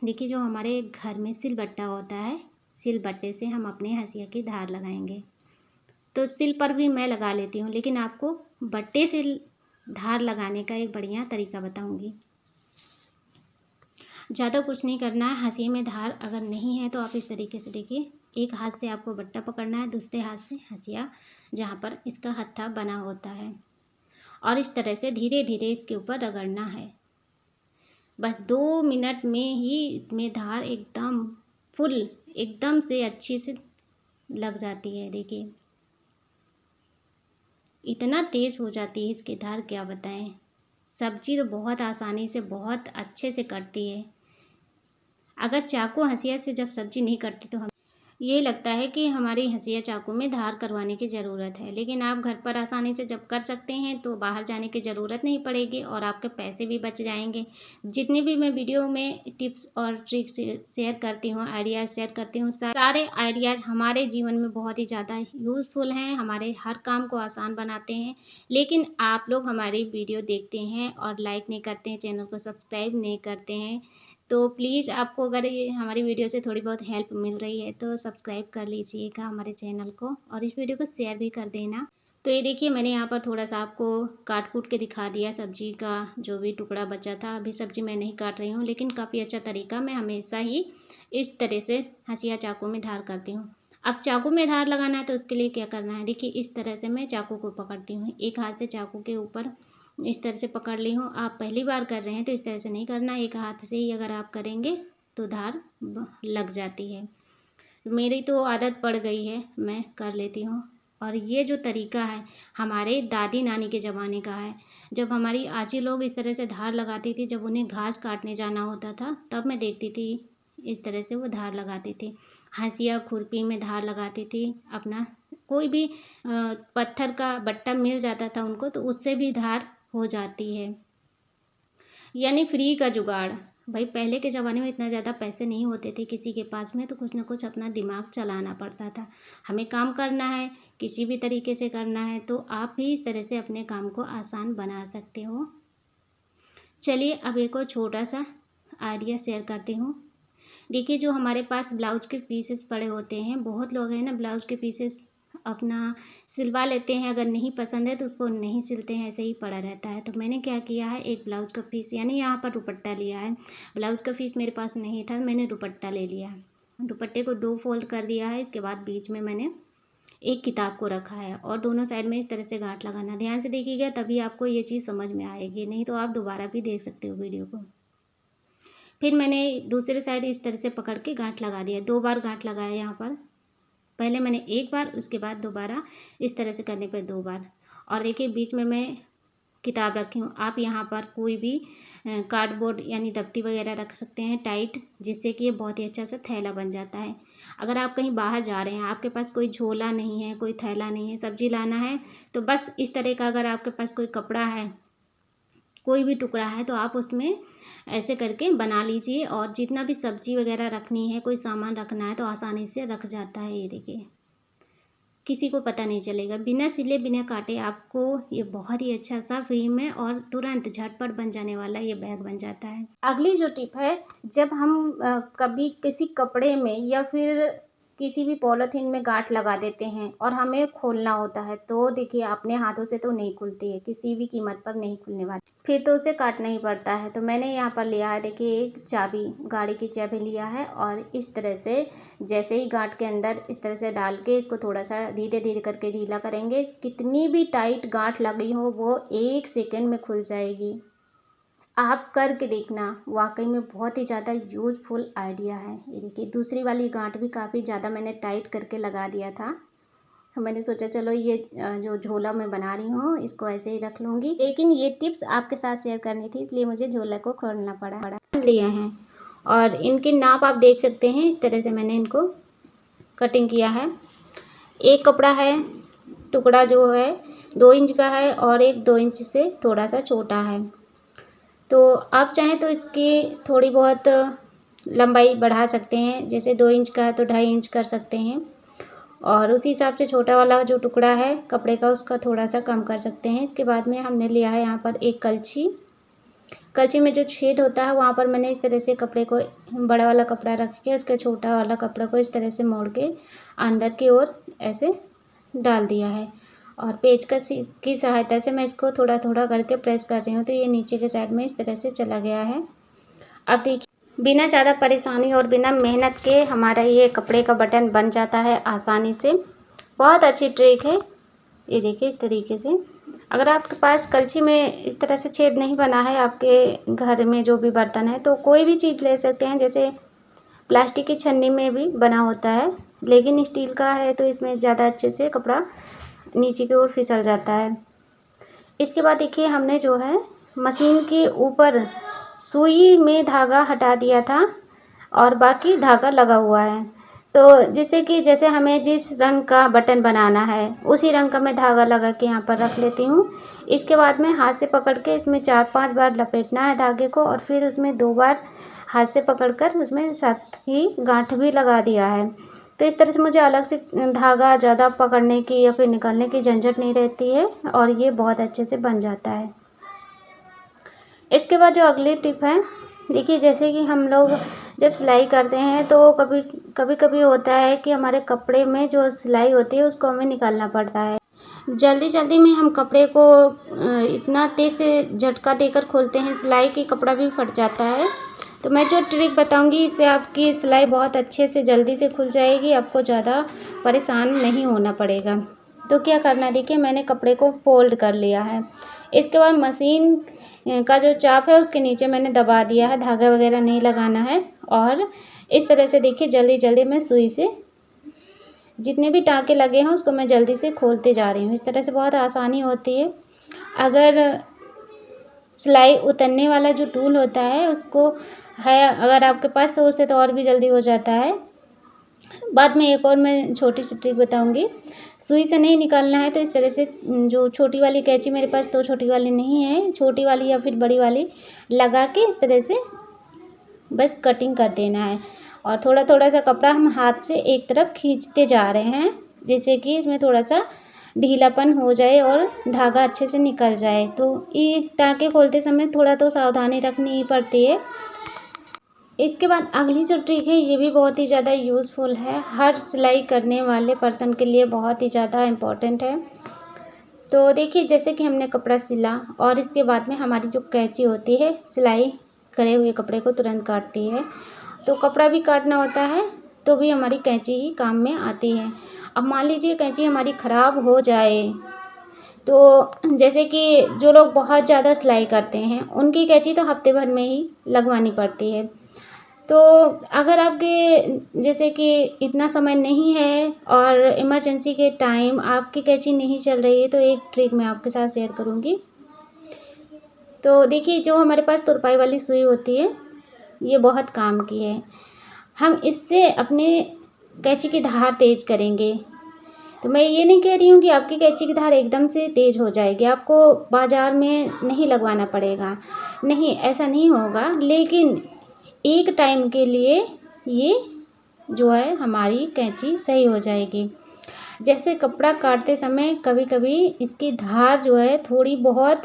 देखिए जो हमारे घर में सिलबट्टा होता है, सिलबट्टे से हम अपने हंसिया की धार लगाएंगे। तो सिल पर भी मैं लगा लेती हूँ, लेकिन आपको बट्टे से धार लगाने का एक बढ़िया तरीका बताऊँगी। ज़्यादा कुछ नहीं करना है। हंसिया में धार अगर नहीं है तो आप इस तरीके से देखिए, एक हाथ से आपको बट्टा पकड़ना है, दूसरे हाथ से हंसिया जहाँ पर इसका हत्था बना होता है, और इस तरह से धीरे धीरे इसके ऊपर रगड़ना है। बस 2 मिनट में ही इसमें धार एकदम फुल एकदम से अच्छी से लग जाती है। देखिए इतना तेज़ हो जाती है इसकी धार, क्या बताएं। सब्जी तो बहुत आसानी से बहुत अच्छे से कटती है। अगर चाकू हंसिया से जब सब्जी नहीं कटती तो हम ये लगता है कि हमारी हंसिया चाकू में धार करवाने की ज़रूरत है, लेकिन आप घर पर आसानी से जब कर सकते हैं तो बाहर जाने की ज़रूरत नहीं पड़ेगी और आपके पैसे भी बच जाएंगे। जितनी भी मैं वीडियो में टिप्स और ट्रिक्स शेयर करती हूँ, आइडियाज़ शेयर करती हूँ, सारे आइडियाज़ हमारे जीवन में बहुत ही ज़्यादा यूज़फुल हैं, हमारे हर काम को आसान बनाते हैं। लेकिन आप लोग हमारी वीडियो देखते हैं और लाइक नहीं करते हैं, चैनल को सब्सक्राइब नहीं करते हैं। तो प्लीज़ आपको अगर ये हमारी वीडियो से थोड़ी बहुत हेल्प मिल रही है तो सब्सक्राइब कर लीजिएगा हमारे चैनल को, और इस वीडियो को शेयर भी कर देना। तो ये देखिए मैंने यहाँ पर थोड़ा सा आपको काट कूट के दिखा दिया सब्जी का जो भी टुकड़ा बचा था। अभी सब्जी मैं नहीं काट रही हूँ, लेकिन काफ़ी अच्छा तरीका, मैं हमेशा ही इस तरह से हंसिया चाकू में धार करती हूँ। अब चाकू में धार लगाना है तो उसके लिए क्या करना है, देखिए इस तरह से मैं चाकू को पकड़ती हूँ, एक हाथ से चाकू के ऊपर इस तरह से पकड़ ली हूँ। आप पहली बार कर रहे हैं तो इस तरह से नहीं करना, एक हाथ से ही अगर आप करेंगे तो धार लग जाती है। मेरी तो आदत पड़ गई है, मैं कर लेती हूँ। और ये जो तरीका है हमारे दादी नानी के ज़माने का है। जब हमारी आजी लोग इस तरह से धार लगाती थी, जब उन्हें घास काटने जाना होता था तब मैं देखती थी इस तरह से वो धार लगाती थी। हंसिया खुरपी में धार लगाती थी, अपना कोई भी पत्थर का बट्टा मिल जाता था उनको तो उससे भी धार हो जाती है। यानी फ्री का जुगाड़। भाई पहले के ज़माने में इतना ज़्यादा पैसे नहीं होते थे किसी के पास में, तो कुछ ना कुछ अपना दिमाग चलाना पड़ता था। हमें काम करना है, किसी भी तरीके से करना है, तो आप भी इस तरह से अपने काम को आसान बना सकते हो। चलिए अब एक और छोटा सा आइडिया शेयर करती हूँ। देखिए जो हमारे पास ब्लाउज के पीसेस पड़े होते हैं, बहुत लोग हैं ना ब्लाउज के पीसेस अपना सिलवा लेते हैं, अगर नहीं पसंद है तो उसको नहीं सिलते हैं, ऐसे ही पड़ा रहता है। तो मैंने क्या किया है, एक ब्लाउज का पीस यानी यहाँ पर दुपट्टा लिया है। ब्लाउज का पीस मेरे पास नहीं था, मैंने दुपट्टा ले लिया है। दुपट्टे को 2 फोल्ड कर दिया है। इसके बाद बीच में मैंने एक किताब को रखा है और दोनों साइड में इस तरह से गांठ लगाना। ध्यान से देखिएगा तभी आपको ये चीज़ समझ में आएगी, नहीं तो आप दोबारा भी देख सकते हो वीडियो को। फिर मैंने दूसरे साइड इस तरह से पकड़ के गांठ लगा दिया। 2 बार गांठ लगाया यहाँ पर, पहले मैंने 1 बार, उसके बाद दोबारा इस तरह से करने पर 2 बार। और देखिए बीच में मैं किताब रखी हूँ। आप यहाँ पर कोई भी कार्डबोर्ड यानी दफ्ती वगैरह रख सकते हैं टाइट, जिससे कि ये बहुत ही अच्छा सा थैला बन जाता है। अगर आप कहीं बाहर जा रहे हैं, आपके पास कोई झोला नहीं है, कोई थैला नहीं है, सब्जी लाना है, तो बस इस तरह का अगर आपके पास कोई कपड़ा है, कोई भी टुकड़ा है, तो आप उसमें ऐसे करके बना लीजिए। और जितना भी सब्जी वगैरह रखनी है, कोई सामान रखना है, तो आसानी से रख जाता है। ये देखिए किसी को पता नहीं चलेगा, बिना सिले बिना काटे आपको ये बहुत ही अच्छा सा फ्री में और तुरंत झटपट बन जाने वाला ये बैग बन जाता है। अगली जो टिप है, जब हम कभी किसी कपड़े में या फिर किसी भी पॉलीथीन में गांठ लगा देते हैं और हमें खोलना होता है, तो देखिए अपने हाथों से तो नहीं खुलती है, किसी भी कीमत पर नहीं खुलने वाली, फिर तो उसे काटना ही पड़ता है। तो मैंने यहाँ पर लिया है, देखिए एक चाबी, गाड़ी की चाबी लिया है, और इस तरह से जैसे ही गांठ के अंदर इस तरह से डाल के इसको थोड़ा सा धीरे धीरे करके ढीला करेंगे, कितनी भी टाइट गांठ लगी हो वो 1 सेकंड में खुल जाएगी। आप करके देखना, वाकई में बहुत ही ज़्यादा यूज़फुल आइडिया है। ये देखिए दूसरी वाली गांठ भी काफ़ी ज़्यादा मैंने टाइट करके लगा दिया था। मैंने सोचा चलो ये जो झोला मैं बना रही हूँ इसको ऐसे ही रख लूँगी, लेकिन ये टिप्स आपके साथ शेयर करनी थी, इसलिए मुझे झोला को खोलना पड़ा। लिए हैं और इनके नाप आप देख सकते हैं, इस तरह से मैंने इनको कटिंग किया है। एक कपड़ा है, टुकड़ा जो है 2 इंच का है और एक 2 इंच से थोड़ा सा छोटा है। तो आप चाहें तो इसकी थोड़ी बहुत लंबाई बढ़ा सकते हैं, जैसे 2 इंच का है तो 2.5 इंच कर सकते हैं, और उसी हिसाब से छोटा वाला जो टुकड़ा है कपड़े का उसका थोड़ा सा कम कर सकते हैं। इसके बाद में हमने लिया है यहाँ पर एक कलछी, कलछी में जो छेद होता है वहाँ पर मैंने इस तरह से कपड़े को, बड़ा वाला कपड़ा रख के उसके छोटा वाला कपड़ा को इस तरह से मोड़ के अंदर की ओर ऐसे डाल दिया है और पेचकस की सहायता से मैं इसको थोड़ा थोड़ा करके प्रेस कर रही हूँ। तो ये नीचे के साइड में इस तरह से चला गया है। अब देखिए बिना ज़्यादा परेशानी और बिना मेहनत के हमारा ये कपड़े का बटन बन जाता है आसानी से। बहुत अच्छी ट्रिक है ये। देखिए इस तरीके से, अगर आपके पास कलछी में इस तरह से छेद नहीं बना है, आपके घर में जो भी बर्तन है, तो कोई भी चीज़ ले सकते हैं। जैसे प्लास्टिक की छन्नी में भी बना होता है, लेकिन स्टील का है तो इसमें ज़्यादा अच्छे से कपड़ा नीचे की ओर फिसल जाता है। इसके बाद देखिए हमने जो है मशीन के ऊपर सुई में धागा हटा दिया था और बाकी धागा लगा हुआ है। तो जैसे हमें जिस रंग का बटन बनाना है उसी रंग का मैं धागा लगा के यहाँ पर रख लेती हूँ। इसके बाद में हाथ से पकड़ के इसमें 4-5 बार लपेटना है धागे को और फिर उसमें 2 बार हाथ से पकड़कर उसमें साथ ही गांठ भी लगा दिया है। तो इस तरह से मुझे अलग से धागा ज़्यादा पकड़ने की या फिर निकालने की झंझट नहीं रहती है और ये बहुत अच्छे से बन जाता है। इसके बाद जो अगली टिप है, देखिए जैसे कि हम लोग जब सिलाई करते हैं तो कभी होता है कि हमारे कपड़े में जो सिलाई होती है उसको हमें निकालना पड़ता है। जल्दी में हम कपड़े को इतना तेज़ से झटका देकर खोलते हैं सिलाई की कपड़ा भी फट जाता है। तो मैं जो ट्रिक बताऊंगी इससे आपकी सिलाई बहुत अच्छे से जल्दी से खुल जाएगी, आपको ज़्यादा परेशान नहीं होना पड़ेगा। तो क्या करना है, देखिए मैंने कपड़े को फोल्ड कर लिया है। इसके बाद मशीन का जो चाप है उसके नीचे मैंने दबा दिया है, धागा वगैरह नहीं लगाना है। और इस तरह से देखिए जल्दी मैं सुई से जितने भी टाँके लगे हैं उसको मैं जल्दी से खोलते जा रही हूँ। इस तरह से बहुत आसानी होती है। अगर सिलाई उतरने वाला जो टूल होता है उसको है अगर आपके पास, तो उससे तो और भी जल्दी हो जाता है। बाद में एक और मैं छोटी सी ट्रिक बताऊंगी। सुई से नहीं निकालना है तो इस तरह से जो छोटी वाली कैंची, मेरे पास तो छोटी वाली नहीं है, छोटी वाली या फिर बड़ी वाली लगा के इस तरह से बस कटिंग कर देना है। और थोड़ा सा कपड़ा हम हाथ से एक तरफ खींचते जा रहे हैं, जैसे कि इसमें थोड़ा सा ढीलापन हो जाए और धागा अच्छे से निकल जाए। तो ये टाँके खोलते समय थोड़ा तो सावधानी रखनी ही पड़ती है। इसके बाद अगली जो ट्रिक है ये भी बहुत ही ज़्यादा यूज़फुल है, हर सिलाई करने वाले पर्सन के लिए बहुत ही ज़्यादा इम्पोर्टेंट है। तो देखिए जैसे कि हमने कपड़ा सिला और इसके बाद में हमारी जो कैंची होती है सिलाई करे हुए कपड़े को तुरंत काटती है। तो कपड़ा भी काटना होता है तो भी हमारी कैंची ही काम में आती है। अब मान लीजिए कैंची हमारी ख़राब हो जाए, तो जैसे कि जो लोग बहुत ज़्यादा सिलाई करते हैं उनकी कैंची तो हफ्ते भर में ही लगवानी पड़ती है। तो अगर आपके जैसे कि इतना समय नहीं है और इमरजेंसी के टाइम आपकी कैंची नहीं चल रही है, तो एक ट्रिक मैं आपके साथ शेयर करूँगी। तो देखिए जो हमारे पास तुरपाई वाली सुई होती है ये बहुत काम की है। हम इससे अपने कैंची की धार तेज़ करेंगे। तो मैं ये नहीं कह रही हूँ कि आपकी कैंची की धार एकदम से तेज़ हो जाएगी, आपको बाज़ार में नहीं लगवाना पड़ेगा, नहीं ऐसा नहीं होगा, लेकिन एक टाइम के लिए ये जो है हमारी कैंची सही हो जाएगी। जैसे कपड़ा काटते समय कभी कभी इसकी धार जो है थोड़ी बहुत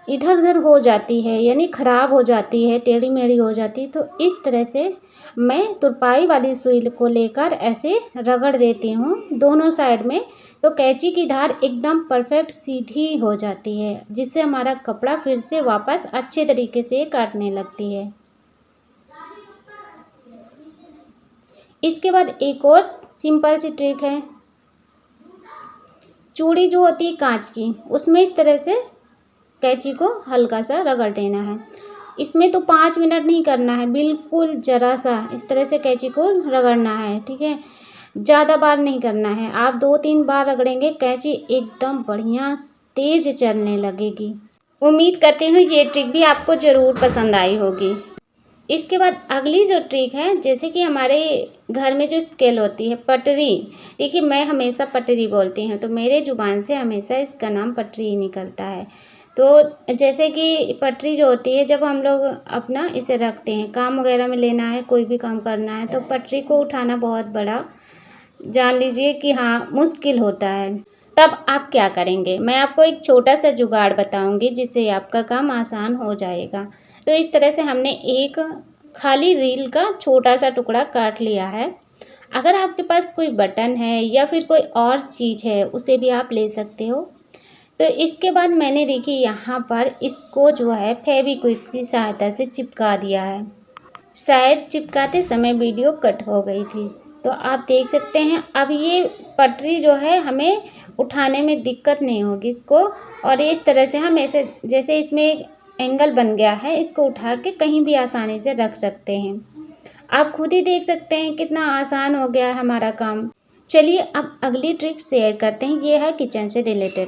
इधर उधर हो जाती है, यानी ख़राब हो जाती है, टेढ़ी मेढ़ी हो जाती है। तो इस तरह से मैं तुरपाई वाली सुई को लेकर ऐसे रगड़ देती हूँ दोनों साइड में, तो कैंची की धार एकदम परफेक्ट सीधी हो जाती है, जिससे हमारा कपड़ा फिर से वापस अच्छे तरीके से काटने लगती है। इसके बाद एक और सिंपल सी ट्रिक है, चूड़ी जो होती है कांच की उसमें इस तरह से कैंची को हल्का सा रगड़ देना है। इसमें तो 5 मिनट नहीं करना है, बिल्कुल ज़रा सा इस तरह से कैंची को रगड़ना है, ठीक है। ज़्यादा बार नहीं करना है, आप 2-3 बार रगड़ेंगे कैंची एकदम बढ़िया तेज़ चलने लगेगी। उम्मीद करती हूँ ये ट्रिक भी आपको ज़रूर पसंद आई होगी। इसके बाद अगली जो ट्रिक है, जैसे कि हमारे घर में जो स्केल होती है पटरी, देखिए मैं हमेशा पटरी बोलती हूँ तो मेरे ज़ुबान से हमेशा इसका नाम पटरी ही निकलता है। तो जैसे कि पटरी जो होती है जब हम लोग अपना इसे रखते हैं, काम वगैरह में लेना है, कोई भी काम करना है, तो पटरी को उठाना बहुत बड़ा जान लीजिए कि हाँ मुश्किल होता है। तब आप क्या करेंगे, मैं आपको एक छोटा सा जुगाड़ बताऊंगी जिससे आपका काम आसान हो जाएगा। तो इस तरह से हमने एक खाली रील का छोटा सा टुकड़ा काट लिया है। अगर आपके पास कोई बटन है या फिर कोई और चीज़ है उसे भी आप ले सकते हो। तो इसके बाद मैंने देखिए यहाँ पर इसको जो है फेविक्विक की सहायता से चिपका दिया है। शायद चिपकाते समय वीडियो कट हो गई थी, तो आप देख सकते हैं अब ये पटरी जो है हमें उठाने में दिक्कत नहीं होगी इसको। और इस तरह से हम ऐसे जैसे इसमें एक एंगल बन गया है, इसको उठा के कहीं भी आसानी से रख सकते हैं। आप खुद ही देख सकते हैं कितना आसान हो गया है हमारा काम। चलिए अब अगली ट्रिक शेयर करते हैं, ये है किचन से रिलेटेड।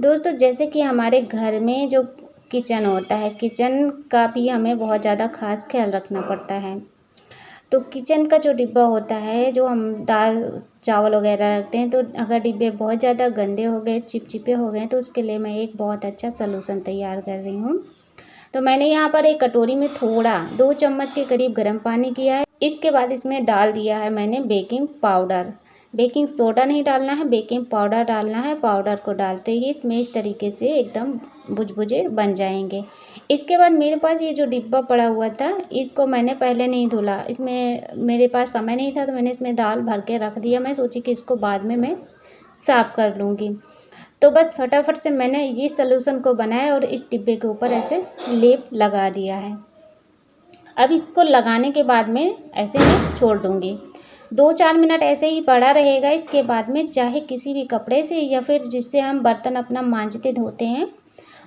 दोस्तों जैसे कि हमारे घर में जो किचन होता है, किचन का भी हमें बहुत ज़्यादा खास ख्याल रखना पड़ता है। तो किचन का जो डिब्बा होता है, जो हम दाल चावल वगैरह रखते हैं, तो अगर डिब्बे बहुत ज़्यादा गंदे हो गए, चिपचिपे हो गए, तो उसके लिए मैं एक बहुत अच्छा सलूशन तैयार कर रही हूँ। तो मैंने यहाँ पर एक कटोरी में थोड़ा 2 चम्मच के करीब गर्म पानी किया है। इसके बाद इसमें डाल दिया है मैंने बेकिंग पाउडर। बेकिंग सोडा नहीं डालना है, बेकिंग पाउडर डालना है। पाउडर को डालते ही इसमें इस तरीके से एकदम बुझबुझे बन जाएंगे। इसके बाद मेरे पास ये जो डिब्बा पड़ा हुआ था, इसको मैंने पहले नहीं धुला। इसमें मेरे पास समय नहीं था तो मैंने इसमें दाल भर के रख दिया। मैं सोची कि इसको बाद में मैं साफ़ कर लूँगी। तो बस फटाफट से मैंने ये सलूशन को बनाया और इस डिब्बे के ऊपर ऐसे लेप लगा दिया है। अब इसको लगाने के बाद में ऐसे मैं छोड़ दूँगी। 2-4 मिनट ऐसे ही पड़ा रहेगा। इसके बाद में चाहे किसी भी कपड़े से या फिर जिससे हम बर्तन अपना मांजते धोते हैं,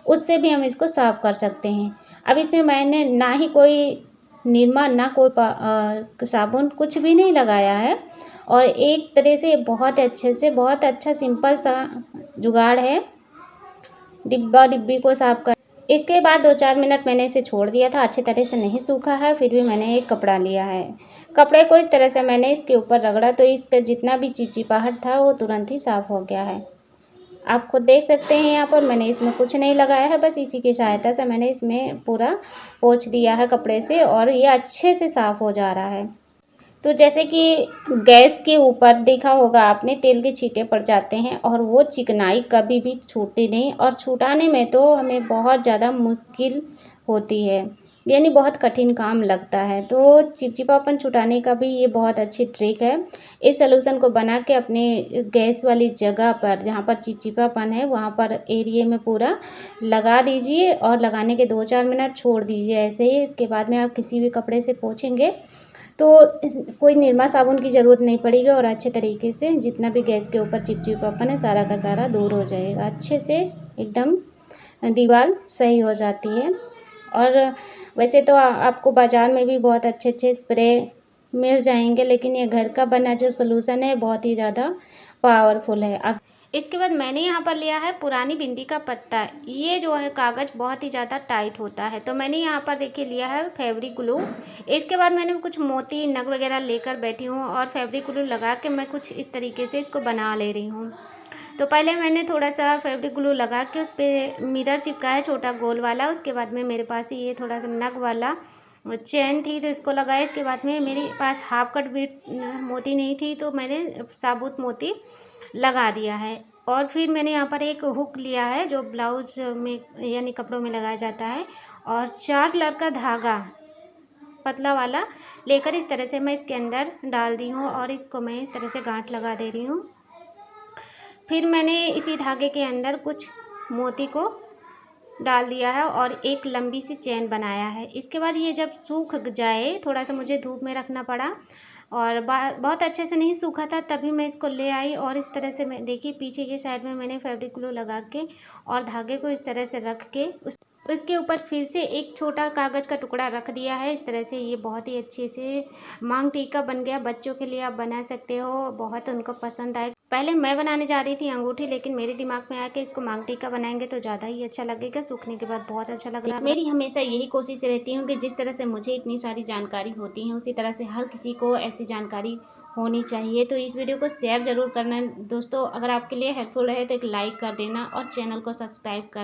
उससे भी हम इसको साफ़ कर सकते हैं। अब इसमें मैंने ना ही कोई निरमा, ना कोई साबुन, कुछ भी नहीं लगाया है। और एक तरह से बहुत अच्छे से, बहुत अच्छा सिंपल सा जुगाड़ है डिब्बी को साफ़ कर। इसके बाद 2-4 मिनट मैंने इसे छोड़ दिया था, अच्छी तरह से नहीं सूखा है, फिर भी मैंने एक कपड़ा लिया है। कपड़े को इस तरह से मैंने इसके ऊपर रगड़ा तो इसका जितना भी चिपचिपाहट था वो तुरंत ही साफ़ हो गया है। आप खुद देख सकते हैं यहाँ पर मैंने इसमें कुछ नहीं लगाया है, बस इसी की सहायता से मैंने इसमें पूरा पोंछ दिया है कपड़े से और ये अच्छे से साफ़ हो जा रहा है। तो जैसे कि गैस के ऊपर देखा होगा आपने, तेल के छींटे पड़ जाते हैं और वो चिकनाई कभी भी छूटती नहीं और छुटाने में तो हमें बहुत ज़्यादा मुश्किल होती है, यानी बहुत कठिन काम लगता है। तो चिपचिपापन छुटाने का भी ये बहुत अच्छी ट्रिक है। इस सलूशन को बना के अपने गैस वाली जगह पर, जहाँ पर चिपचिपापन है, वहाँ पर एरिए में पूरा लगा दीजिए और लगाने के 2-4 मिनट छोड़ दीजिए ऐसे ही। इसके बाद में आप किसी भी कपड़े से पोंछेंगे तो कोई निरमा साबुन की ज़रूरत नहीं पड़ेगी और अच्छे तरीके से जितना भी गैस के ऊपर चिपचिपापन है सारा का सारा दूर हो जाएगा। अच्छे से एकदम दीवार सही हो जाती है। और वैसे तो आपको बाज़ार में भी बहुत अच्छे अच्छे स्प्रे मिल जाएंगे, लेकिन ये घर का बना जो सलूशन है बहुत ही ज़्यादा पावरफुल है। अब इसके बाद मैंने यहाँ पर लिया है पुरानी बिंदी का पत्ता। ये जो है कागज़ बहुत ही ज़्यादा टाइट होता है, तो मैंने यहाँ पर देखिए लिया है फैब्रिक ग्लू। इसके बाद मैंने कुछ मोती नग वगैरह लेकर बैठी हूँ और फैब्रिक ग्लू लगा के मैं कुछ इस तरीके से इसको बना ले रही हूँ। तो पहले मैंने थोड़ा सा फैब्रिक ग्लू लगा के उस पर मिरर चिपकाया छोटा गोल वाला। उसके बाद में मेरे पास ये थोड़ा सा नग वाला चैन थी तो इसको लगाया। इसके बाद में मेरे पास हाफ कट बीट मोती नहीं थी तो मैंने साबुत मोती लगा दिया है। और फिर मैंने यहाँ पर एक हुक लिया है जो ब्लाउज में यानी कपड़ों में लगाया जाता है, और 4 कलर का धागा पतला वाला लेकर इस तरह से मैं इसके अंदर डाल दी हूँ और इसको मैं इस तरह से गांठ लगा दे रही हूँ। फिर मैंने इसी धागे के अंदर कुछ मोती को डाल दिया है और एक लंबी सी चेन बनाया है। इसके बाद ये जब सूख जाए, थोड़ा सा मुझे धूप में रखना पड़ा और बहुत अच्छे से नहीं सूखा था, तभी मैं इसको ले आई और इस तरह से मैं देखिए पीछे के साइड में मैंने फैब्रिक ग्लू लगा के और धागे को इस तरह से रख के उसके ऊपर फिर से एक छोटा कागज़ का टुकड़ा रख दिया है। इस तरह से ये बहुत ही अच्छे से मांग टीका बन गया। बच्चों के लिए आप बना सकते हो, बहुत उनको पसंद आए। पहले मैं बनाने जा रही थी अंगूठी, लेकिन मेरे दिमाग में आया कि इसको मांग टीका बनाएंगे तो ज़्यादा ही अच्छा लगेगा, सूखने के बाद बहुत अच्छा लग रहा है। मेरी हमेशा यही कोशिश रहती हूँ कि जिस तरह से मुझे इतनी सारी जानकारी होती है उसी तरह से हर किसी को ऐसी जानकारी होनी चाहिए। तो इस वीडियो को शेयर ज़रूर करना दोस्तों। अगर आपके लिए हेल्पफुल है तो एक लाइक कर देना और चैनल को सब्सक्राइब कर